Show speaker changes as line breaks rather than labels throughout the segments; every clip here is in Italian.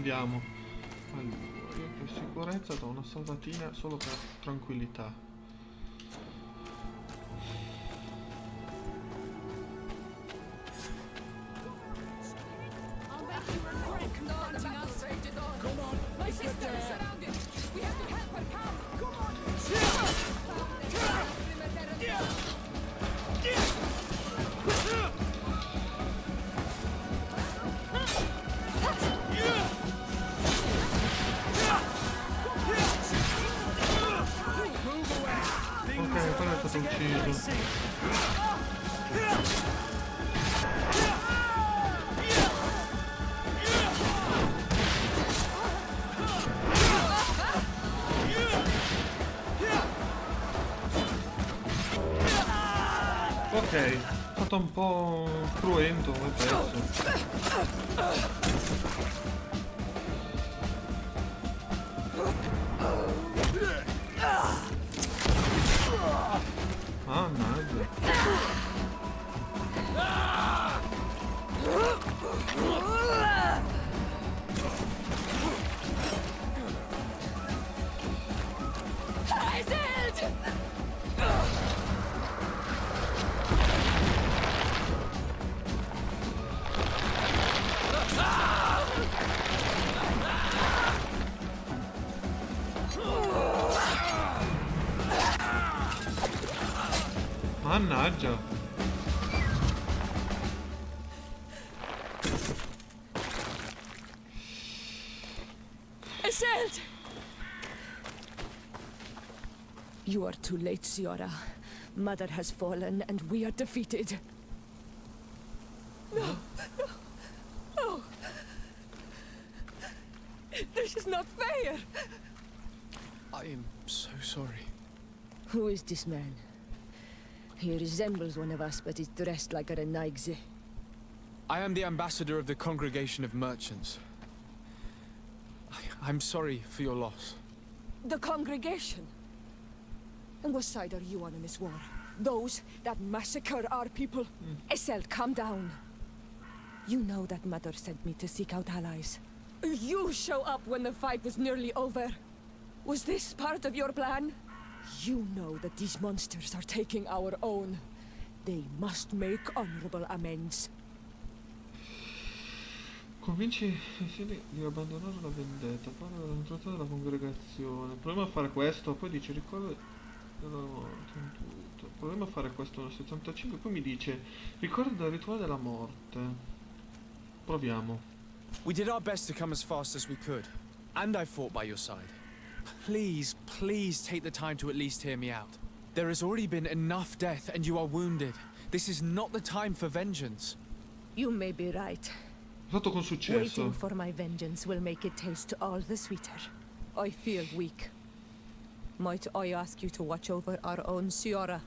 Andiamo. Allora, io per sicurezza do una salvatina solo per tranquillità. Ok, quello è stato ucciso. Ok, è stato un po' cruento come pezzo. Mannaggia. Mannaggia.
You are too late, Siora. Mother has fallen and we are defeated. No, no, no. This is not fair.
I am so sorry.
Who is this man? He resembles one of us, but is dressed like a Renaigze.
I am the ambassador of the Congregation of Merchants. I'm sorry for your loss.
The congregation? And what side are you on in this war? Those that massacre our people? Essel, calm down. You know that Mother sent me to seek out allies. You show up when the fight was nearly over. Was this part of your plan? You know that these monsters are taking our own. They must make honorable amends.
Convinci i figli di abbandonare la vendetta. Parla dell'entrata della congregazione. Proviamo a fare questo, poi dice ricorda della morte in tutto. Proviamo a fare questo nel 75, poi mi dice ricorda del rituale della morte. Proviamo.
We did our best to come as fast as we could, and I fought by your side. Please, please take the time to at least hear me out. There has already been enough death and you are wounded. This is not the time for vengeance.
You may be right.
Fatto con successo.
Waiting for my vengeance will make it taste all the sweeter. I feel weak. Might I ask you to watch over our own Siora?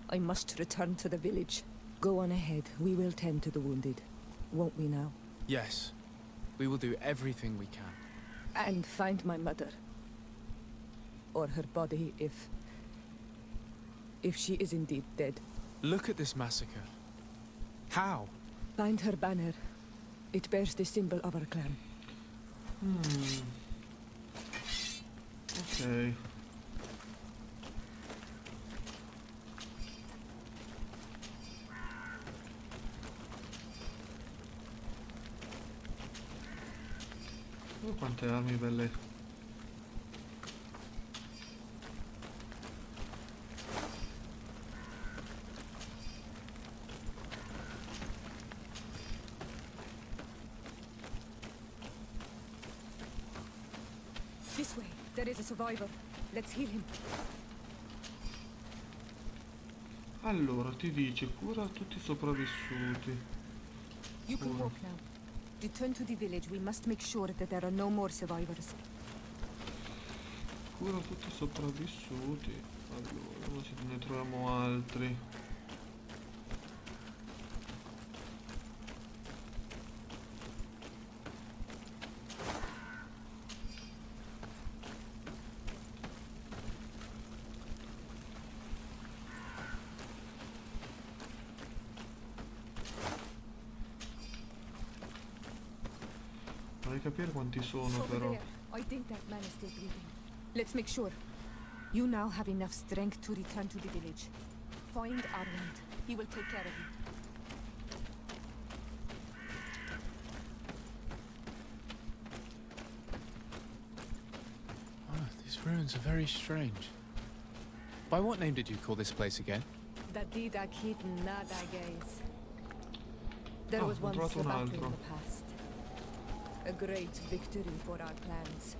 I must return to the village. Go on ahead. We will tend to the wounded. Won't we now?
Yes, we will do everything we can.
And find my mother. Or her body if she is indeed dead.
Look at this massacre. How?
Find her banner. It bears the symbol of our clan.
Ok. Oh, quante armi belle.
This way. There is a survivor. Let's heal him.
Allora, ti dice cura tutti i sopravvissuti.
You can walk now. Return to the village. We must make sure that there are no more survivors.
Cura tutti i sopravvissuti. Allora, vediamo se ne troviamo altri. vorrei capire quanti sono
Over
però.
there. I think that man is still breathing. Let's make sure. You now have enough strength to return to the village. Find Arnold. He will take care of you.
Oh, these ruins are very strange. By what name did you call this place again?
The Didak hidden nada gaze. There
Oh,
was
ho
once
trovato
a
un
battle in
altro.
the past. A great victory for our clans.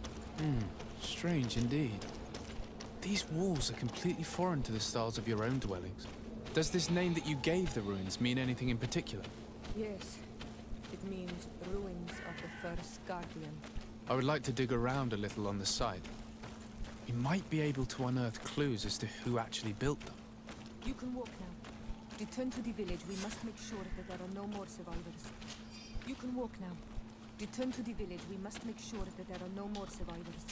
Strange indeed. These walls are completely foreign to the styles of your own dwellings. Does this name that you gave the ruins mean anything in particular?
Yes, it means ruins of the first guardian.
I would like to dig around a little on the site. We might be able to unearth clues as to who actually built them.
You can walk now. Return to the village. We must make sure that there are no more survivors. You can walk now. Return to the village. We must make sure that there are no more survivors.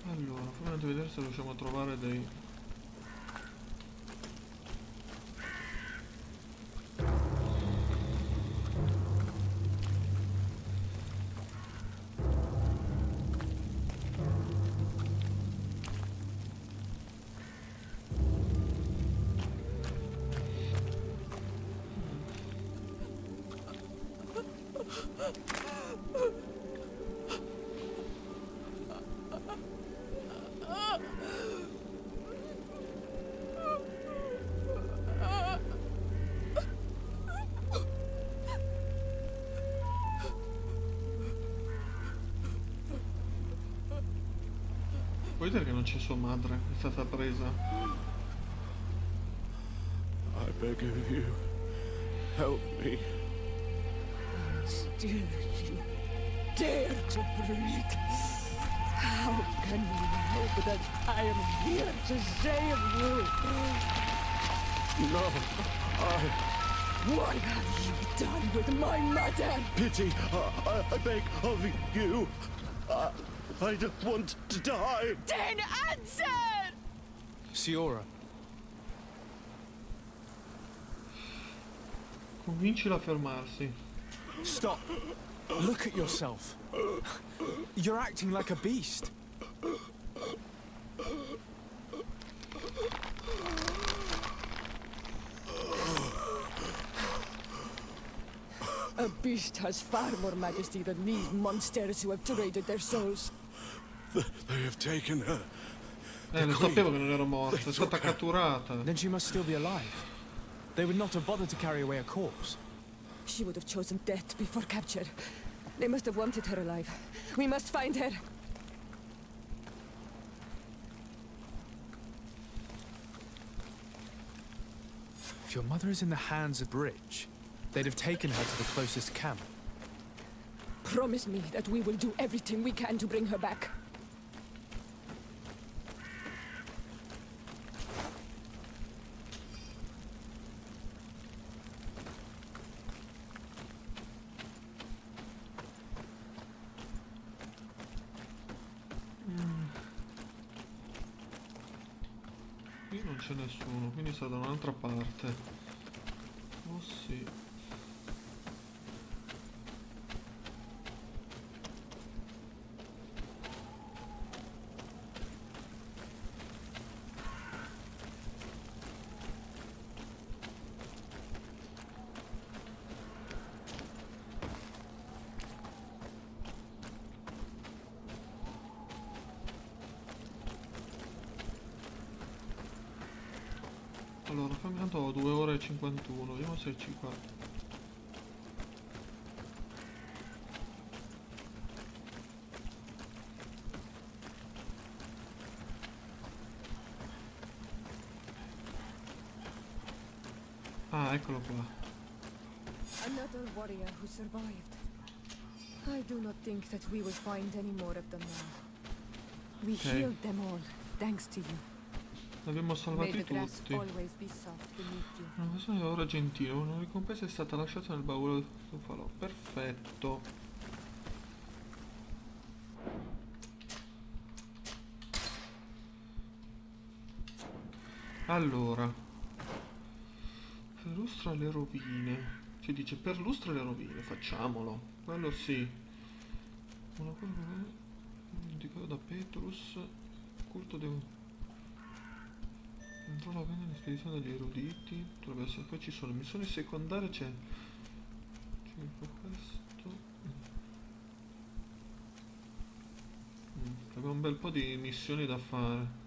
Allora, fammi vedere se riusciamo a trovare dei... Puoi dire che non c'è sua madre? È stata presa?
I beg of you, help me.
Still you dare to breathe. How can you hope that I am here to save you?
No,
What have you done with my mother?
pity, I beg of you. I don't want to die.
Then answer!
Siora,
Convincila a fermarsi.
stop. Look at yourself. You're acting like a beast.
A beast has far more majesty than these monsters who have traded their souls.
They have taken her.
Lo sapevo che non era morta, è stata catturata.
Then she must still be alive. They would not have bothered to carry away a corpse.
She would have chosen death before capture. They must have wanted her alive. We must find her.
If your mother is in the hands of Rich, they'd have taken her to the closest camp.
Promise me that we will do everything we can to bring her back.
Qui non c'è nessuno, quindi sta da un'altra parte. Oh sì. Allora, fammi tanto ho 2 ore e 51, vediamo se ci qua. Ah, eccolo qua.
Another warrior who survived. I do not think that we will find any more of them now. We
Okay.
healed them all, thanks to you.
abbiamo
May
salvati
the grass
tutti.
always be soft beneath you.
Una persona è ora gentile, una ricompensa è stata lasciata nel baule del falò. Perfetto. Allora, perlustra le rovine. Ci dice perlustra le rovine, facciamolo. Quello sì. Una cosa indicata da Petrus. Culto devo. Controlla bene l'espedizione degli eruditi. Dovrebbe essere. Poi ci sono missioni secondarie, c'è questo. Abbiamo un bel po' di missioni da fare.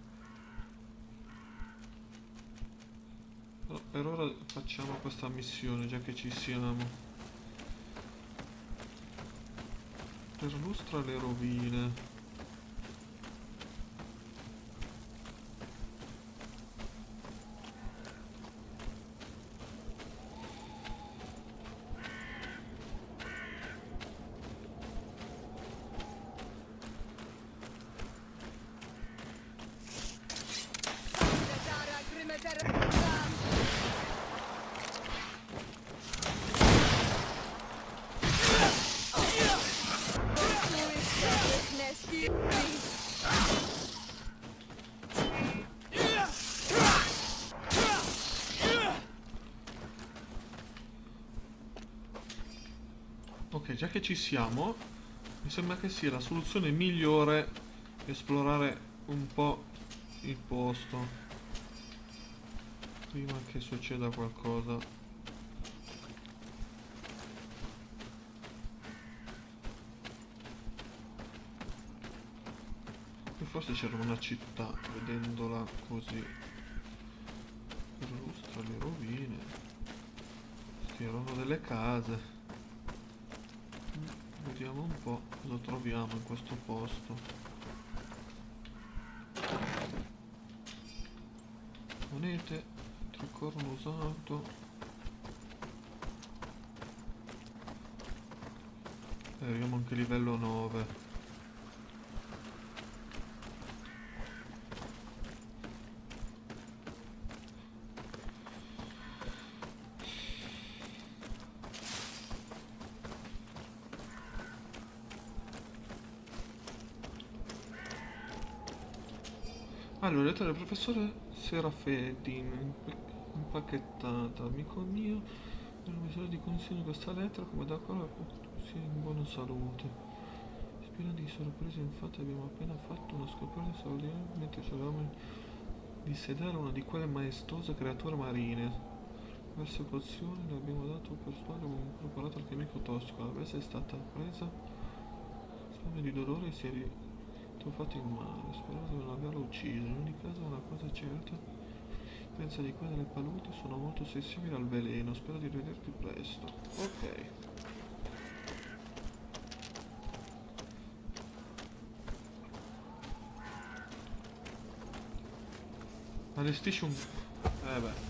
Però per ora facciamo questa missione, già che ci siamo. Perlustra le rovine. Ok, già che ci siamo, mi sembra che sia la soluzione migliore esplorare un po' il posto prima che succeda qualcosa. E forse c'era una città, vedendola così. Perlustra le rovine. Queste erano delle case. Vediamo un po' cosa troviamo in questo posto. Monete, tricorno usato. Arriviamo anche a livello 9. Allora, lettera del professore Serafedin, impacchettata. Amico mio, per una misura di consiglio questa lettera, come da qua sia in buona salute. Piena di sorprese, infatti abbiamo appena fatto una scoperta straordinaria mentre cercavamo di sedare una di quelle maestose creature marine. Diverse pozioni le abbiamo dato per sbaglio un preparato alchemico tossico. La bestia è stata presa, spame di dolore e si è rituffato in mare. Spero di non averlo ucciso. In ogni caso una cosa certa, pensa di quelle delle paludi sono molto sensibili al veleno. Spero di rivederti presto. Ok. Allestisci un. Beh.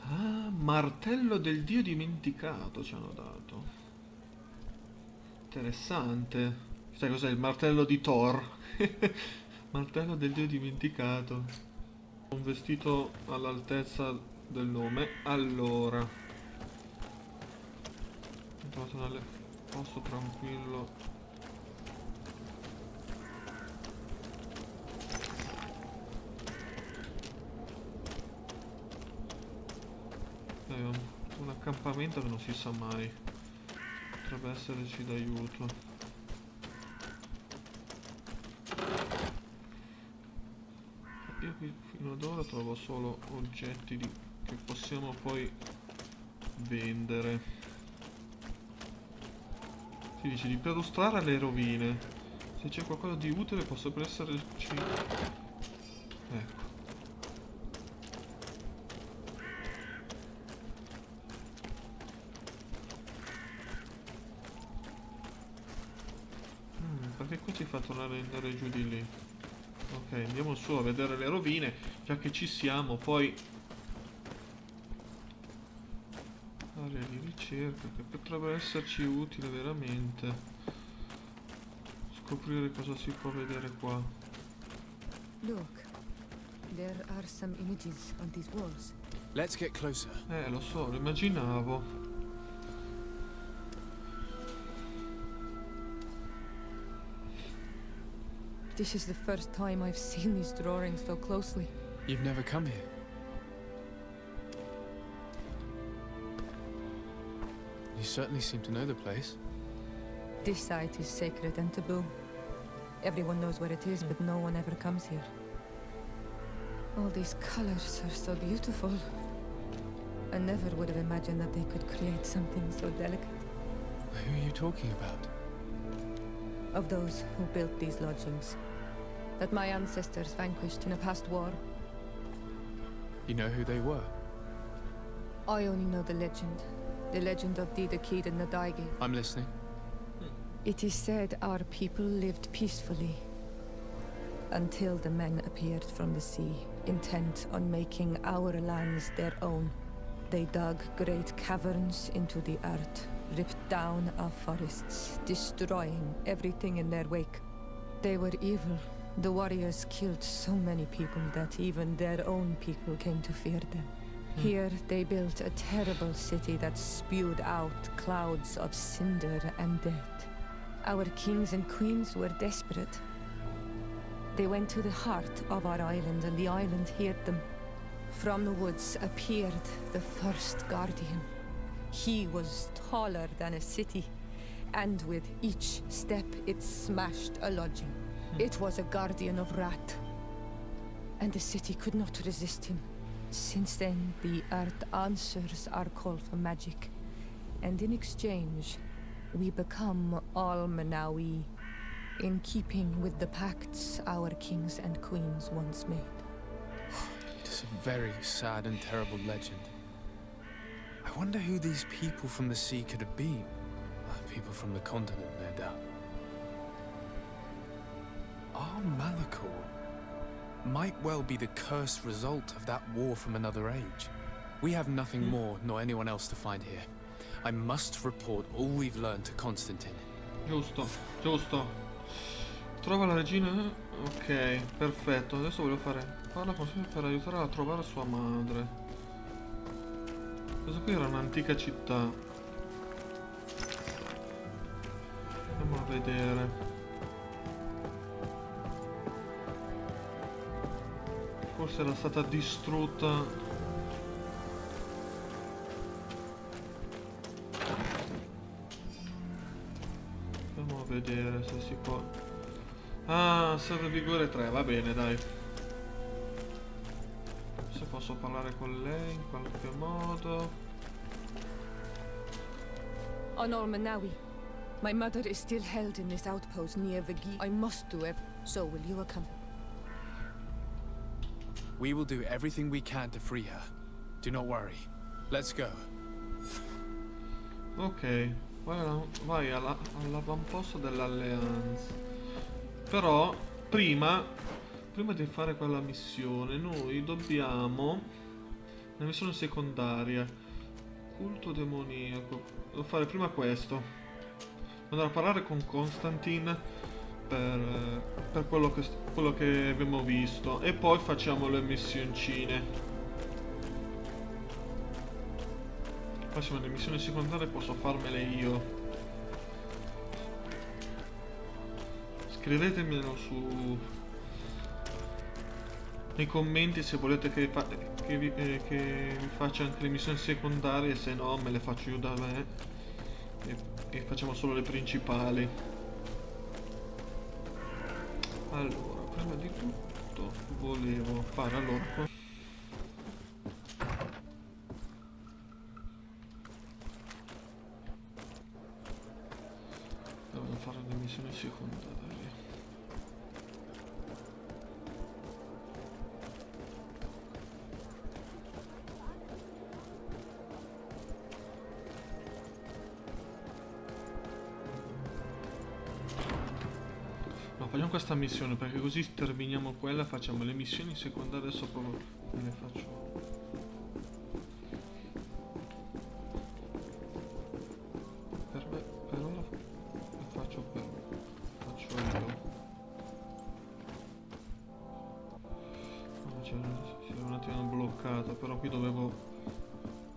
Ah, martello del dio dimenticato ci hanno dato. Interessante. Sai cos'è il martello di Thor? Martello del dio dimenticato. Un vestito all'altezza del nome. Allora. Ho trovato un posto tranquillo. Un accampamento che non si sa mai. Potrebbe esserci d'aiuto. Io qui fino ad ora trovo solo oggetti che possiamo poi vendere. Si dice di perlustrare le rovine. Se c'è qualcosa di utile potrebbe esserci. Ecco. Perché qua ci fa tornare andare giù di lì. Ok, andiamo su a vedere le rovine, già che ci siamo, poi Area di ricerca che potrebbe esserci utile veramente. Scoprire cosa si può vedere qua.
Look, there are some images on these walls.
Let's get closer.
Lo so, lo immaginavo.
This is the first time I've seen these drawings so closely.
You've never come here. You certainly seem to know the place.
This site is sacred and taboo. Everyone knows where it is, but no one ever comes here. All these colors are so beautiful. I never would have imagined that they could create something so delicate.
Who are you talking about?
Of those who built these lodgings, that my ancestors vanquished in a past war.
You know who they were?
I only know the legend of Dida Kid and Nadaige.
I'm listening.
It is said our people lived peacefully until the men appeared from the sea, intent on making our lands their own. They dug great caverns into the earth, ripped down our forests, destroying everything in their wake. They were evil. The warriors killed so many people that even their own people came to fear them. Here they built a terrible city that spewed out clouds of cinder and death. Our kings and queens were desperate. They went to the heart of our island, and the island heard them. From the woods appeared the first guardian. He was taller than a city, and with each step it smashed a lodging. It was a guardian of Rat, and the city could not resist him. Since then, the earth answers our call for magic, and in exchange, we become all Manawi, in keeping with the pacts our kings and queens once made.
It is a very sad and terrible legend. I wonder who these people from the sea could have been. People from the continent, no doubt. Our Malachor might well be the cursed result of that war from another age. We have nothing more nor anyone else to find here. I must report all we've learned to Constantine.
Giusto, giusto. Trova la regina. Ok, perfetto. Adesso voglio fare. Parla con Sofia per aiutarla a trovare sua madre. Questa qui era un'antica città. Andiamo a vedere. Forse era stata distrutta. Andiamo a vedere se si può. Ah, serve vigore 3, va bene, dai. Se posso parlare con lei in qualche modo.
On Manawi, my mother is still held in this outpost near Vigi. I must do it. So will you accompany?
We will do everything we can to free her. Do not worry. Let's go.
Ok, vai all'avamposto dell'alleanza. Però, prima di fare quella missione, noi dobbiamo... Una missione secondaria. Culto demoniaco. Devo fare prima questo. Andare a parlare con Constantine per quello che abbiamo visto. E poi facciamo le missioncine. Poi sono le missioni secondarie, posso farmele io. Scrivetemelo nei commenti se volete che vi faccia anche le missioni secondarie, se no me le faccio io da me e facciamo solo le principali. Allora, prima di tutto volevo fare devo fare le missioni secondarie. Facciamo questa missione perché così terminiamo quella, facciamo le missioni secondarie. Adesso proprio le faccio. attimo bloccato, però qui dovevo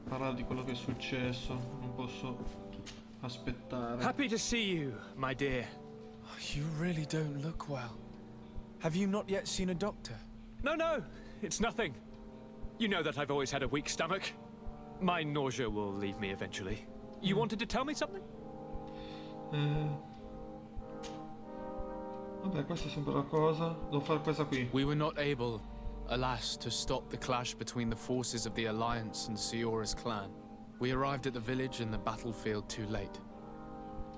parlare di quello che è successo, non posso aspettare.
Happy to see you, my dear.
You really don't look well. Have you not yet seen a doctor?
No, no, it's nothing. You know that I've always had a weak stomach. My nausea will leave me eventually. You wanted to tell me something?
Vabbè, questa è sempre la cosa. Devo fare questa qui.
We were not able, alas, to stop the clash between the forces of the Alliance and Siora's clan. We arrived at the village and the battlefield too late.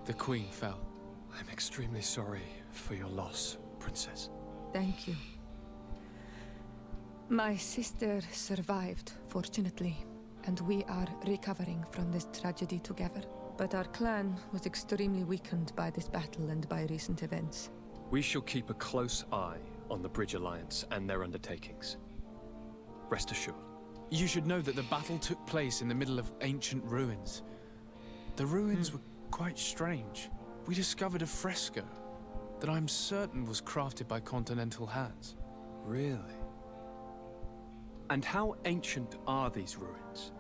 The Queen fell.
I'm extremely sorry for your loss, Princess.
Thank you. My sister survived, fortunately, and we are recovering from this tragedy together. But our clan was extremely weakened by this battle and by recent events.
We shall keep a close eye on the Bridge Alliance and their undertakings. Rest assured.
You should know that the battle took place in the middle of ancient ruins. The ruins were quite strange. We discovered a fresco that I'm certain was crafted by continental hands.
Really? And how ancient are these ruins?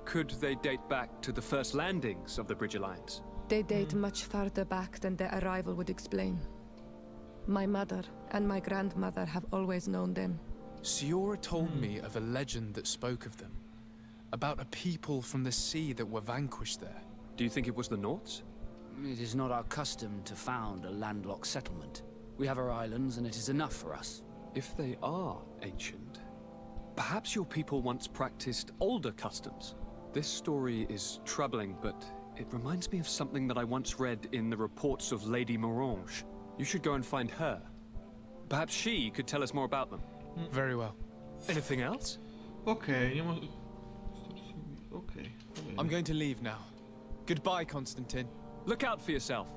Could they date back to the first landings of the Bridge Alliance?
They date much farther back than their arrival would explain. My mother and my grandmother have always known them.
Siora told me of a legend that spoke of them, about a people from the sea that were vanquished there.
Do you think it was the Norts?
It is not our custom to found a landlocked settlement. We have our islands, and it is enough for us.
If they are ancient, perhaps your people once practiced older customs. This story is troubling, but it reminds me of something that I once read in the reports of Lady Morange. You should go and find her. Perhaps she could tell us more about them.
Very well.
Anything else?
Ok, andiamo... Ok, va bene.
I'm going to leave now. Goodbye, Constantine.
Look out for yourself.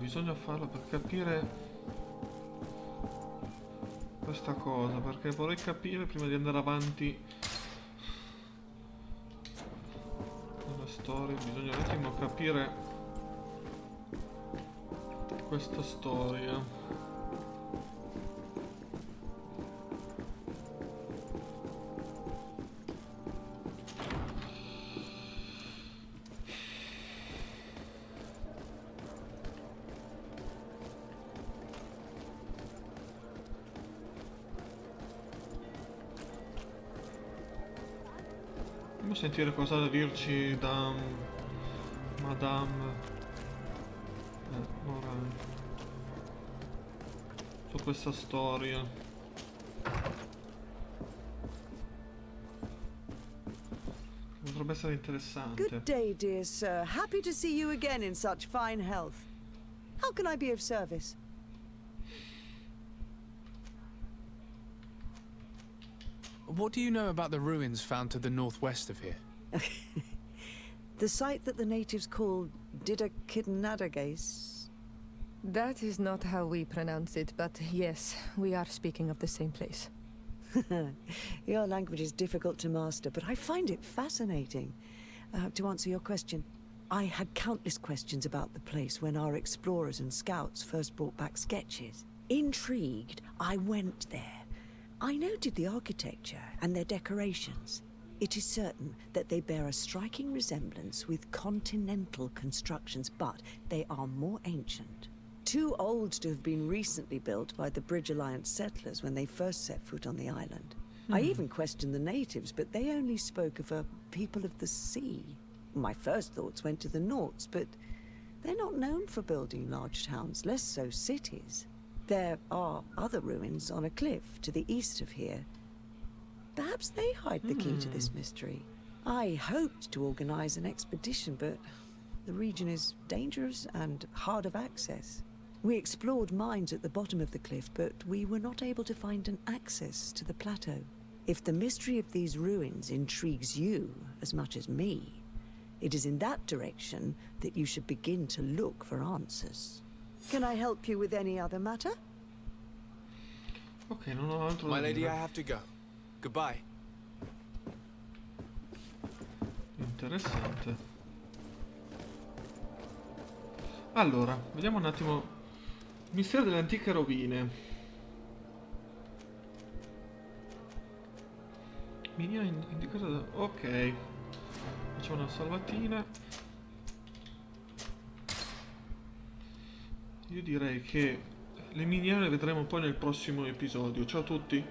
Bisogna farlo per capire questa cosa, perché vorrei capire prima di andare avanti nella storia. Bisogna un attimo capire questa storia. Andiamo a sentire cosa ha da dirci da Madame Moran su questa storia. Potrebbe essere interessante.
Good day, dear sir. Happy to see you again in such fine health. How can I be of service?
What do you know about the ruins found to the northwest of here?
The site that the natives call Didakidnadagase.
That is not how we pronounce it, but yes, we are speaking of the same place.
Your language is difficult to master, but I find it fascinating. To answer your question, I had countless questions about the place when our explorers and scouts first brought back sketches. Intrigued, I went there. I noted the architecture and their decorations. It is certain that they bear a striking resemblance with continental constructions, but they are more ancient. Too old to have been recently built by the Bridge Alliance settlers when they first set foot on the island. I even questioned the natives, but they only spoke of a people of the sea. My first thoughts went to the Norts, but they're not known for building large towns, less so cities. There are other ruins on a cliff to the east of here. Perhaps they hide the key to this mystery. I hoped to organize an expedition, but the region is dangerous and hard of access. We explored mines at the bottom of the cliff, but we were not able to find an access to the plateau. If the mystery of these ruins intrigues you as much as me, it is in that direction that you should begin to look for answers. Can I help you with any other matter?
Ok, non ho altro da
My lady,
dire.
I have to go. Goodbye.
Interessante. Allora, vediamo un attimo. Mistero delle antiche rovine. miniera indicata da... Ok. Facciamo una salvatina. Io direi che le miniere le vedremo poi nel prossimo episodio. Ciao a tutti.